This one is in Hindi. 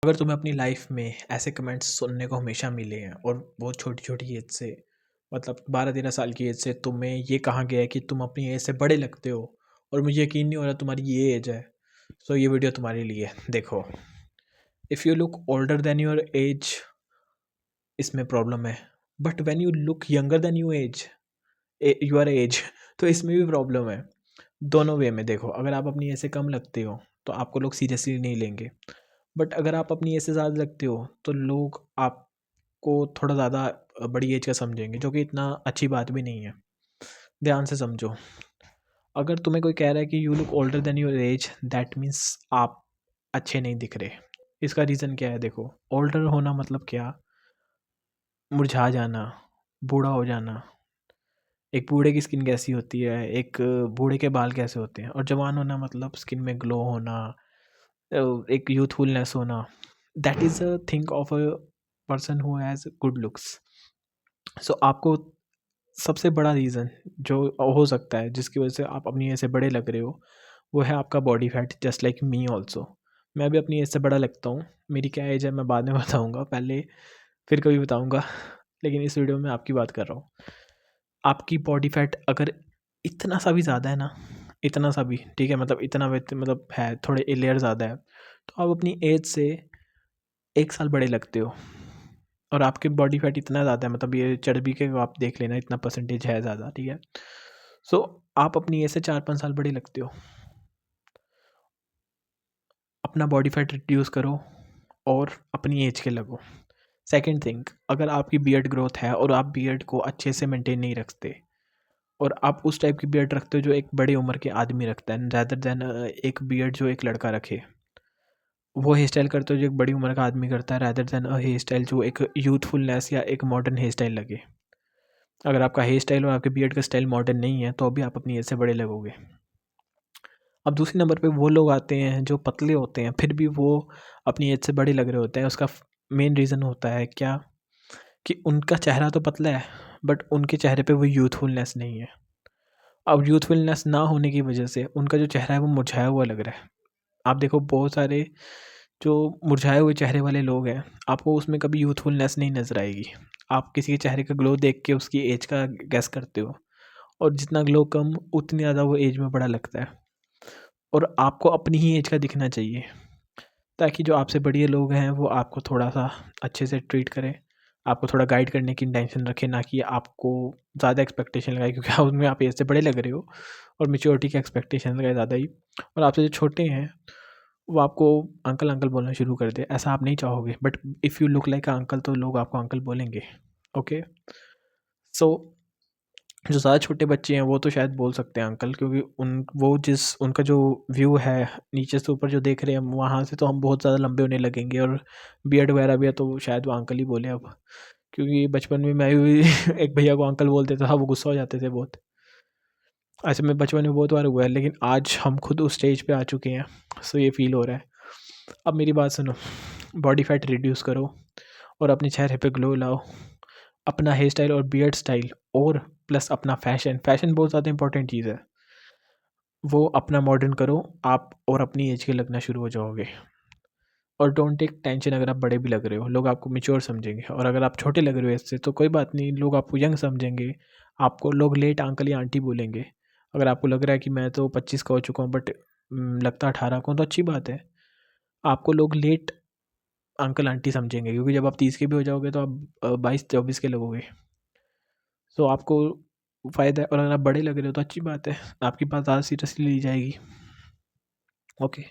अगर तुम्हें अपनी लाइफ में ऐसे कमेंट्स सुनने को हमेशा मिले हैं और बहुत छोटी छोटी एज से, मतलब 12-13 साल की एज से तुम्हें ये कहा गया है कि तुम अपनी एज से बड़े लगते हो और मुझे यकीन नहीं हो रहा तुम्हारी ये एज है। सो ये वीडियो तुम्हारे लिए है। देखो, if you look older than your age, इसमें प्रॉब्लम है। But when you look younger than your age तो इसमें भी प्रॉब्लम है। दोनों वे में देखो, अगर आप अपनी एज से कम लगते हो तो आपको लोग सीरियसली नहीं लेंगे। बट अगर आप अपनी एज से ज़्यादा लगते हो तो लोग आपको थोड़ा ज़्यादा बड़ी एज का समझेंगे, जो कि इतना अच्छी बात भी नहीं है। ध्यान से समझो, अगर तुम्हें कोई कह रहा है कि you look older than your age, that means आप अच्छे नहीं दिख रहे। इसका रीज़न क्या है? देखो, ओल्डर होना मतलब क्या? मुरझा जाना, बूढ़ा हो जाना। एक बूढ़े की स्किन कैसी होती है, एक बूढ़े के बाल कैसे होते हैं, और जवान होना मतलब स्किन में ग्लो होना, एक यूथफुलनेस होना। That is a thing of a person who has good looks. So आपको सबसे बड़ा रीज़न जो हो सकता है जिसकी वजह से आप अपनी एज से बड़े लग रहे हो, वो है आपका body fat. Just like me also, मैं भी अपनी एज से बड़ा लगता हूँ। मेरी क्या एज है मैं बाद में बताऊँगा, पहले फिर कभी बताऊँगा लेकिन इस वीडियो में आपकी बात कर रहा हूँ। आपकी बॉडी फैट अगर इतना सा भी ज़्यादा है ना, इतना सा भी ठीक है, मतलब इतना मतलब है, थोड़े लेयर ज़्यादा है, तो आप अपनी एज से 1 साल बड़े लगते हो। और आपकी बॉडी फैट इतना ज़्यादा है, मतलब ये चर्बी के आप देख लेना, इतना परसेंटेज है ज़्यादा, ठीक है। सो आप अपनी एज से 4-5 साल बड़े लगते हो। अपना बॉडी फैट रिड्यूस करो और अपनी एज के लगो। सेकंड थिंग, अगर आपकी बियर्ड ग्रोथ है और आप बियर्ड को अच्छे से मेंटेन नहीं रखते, और आप उस टाइप की बियर्ड रखते हो जो एक बड़ी उम्र के आदमी रखता है, रैदर देन एक बियर्ड जो एक लड़का रखे, वो हेयर स्टाइल करते हो जो एक बड़ी उम्र का आदमी करता है, रैदर देन हेयर स्टाइल जो एक यूथफुलनेस या एक मॉडर्न हेयर स्टाइल लगे। अगर आपका हेयर स्टाइल और आपके बियर्ड का स्टाइल मॉडर्न नहीं है तो अभी आप अपनी एज से बड़े लगोगे। अब दूसरे नंबर पे वो लोग आते हैं जो पतले होते हैं, फिर भी वो अपनी एज से बड़े लग रहे होते हैं। उसका मेन रीज़न होता है क्या, कि उनका चेहरा तो पतला है बट उनके चेहरे पे वो यूथफुलनेस नहीं है। अब यूथफुलनेस ना होने की वजह से उनका जो चेहरा है वो मुरझाया हुआ लग रहा है। आप देखो, बहुत सारे जो मुरझाए हुए चेहरे वाले लोग हैं, आपको उसमें कभी यूथफुलनेस नहीं नज़र आएगी। आप किसी के चेहरे का ग्लो देख के उसकी एज का गेस करते हो, और जितना ग्लो कम उतनी ज़्यादा वो एज में बड़ा लगता है। और आपको अपनी ही एज का दिखना चाहिए, ताकि जो आपसे बड़े लोग हैं वो आपको थोड़ा-सा अच्छे से ट्रीट करें, आपको थोड़ा गाइड करने की इंटेंशन रखें, ना कि आपको ज़्यादा एक्सपेक्टेशन लगाएँ, क्योंकि आप उनमें आप एज से बड़े लग रहे हो और मैच्योरिटी की एक्सपेक्टेशन लगाए ज़्यादा ही। और आपसे जो छोटे हैं वो आपको अंकल अंकल बोलना शुरू कर दें। ऐसा आप नहीं चाहोगे, but if you look like a uncle तो लोग आपको अंकल बोलेंगे। ओके? सो जो ज़्यादा छोटे बच्चे हैं वो तो शायद बोल सकते हैं अंकल, क्योंकि उनका जो व्यू है नीचे से ऊपर जो देख रहे हैं हम, वहाँ से तो हम बहुत ज़्यादा लंबे होने लगेंगे, और बियर्ड वगैरह भी है तो शायद वो अंकल ही बोले अब। क्योंकि बचपन में मैं भी एक भैया को अंकल बोल देता था, वो गुस्सा हो जाते थे बहुत। ऐसे में बचपन में बहुत बार हुआ है, लेकिन आज हम खुद उस स्टेज पे आ चुके हैं, सो ये फ़ील हो रहा है। अब मेरी बात सुनो, बॉडी फैट रिड्यूस करो और अपने चेहरे पे ग्लो लाओ। अपना हेयर स्टाइल और बियर्ड स्टाइल, और प्लस अपना फैशन बहुत ज़्यादा इंपॉर्टेंट चीज़ है, वो अपना मॉडर्न करो आप, और अपनी एज के लगना शुरू हो जाओगे। और डोंट टेक टेंशन अगर आप बड़े भी लग रहे हो, लोग आपको मैच्योर समझेंगे, और अगर आप छोटे लग रहे हो इससे तो कोई बात नहीं, लोग आपको यंग समझेंगे। आपको लोग लेट अंकल या आंटी बोलेंगे। अगर आपको लग रहा है कि मैं तो 25 का हो चुका हूँ बट लगता 18 का हूँ, तो अच्छी बात है। आपको लोग लेट अंकल आंटी समझेंगे, क्योंकि जब आप 30 के भी हो जाओगे तो आप 22-24 के लगोगे। सो आपको फ़ायदा है, और अगर आप बड़े लग रहे हो तो अच्छी बात है, आपकी बात ज़्यादा सीरियसली ली जाएगी। ओके।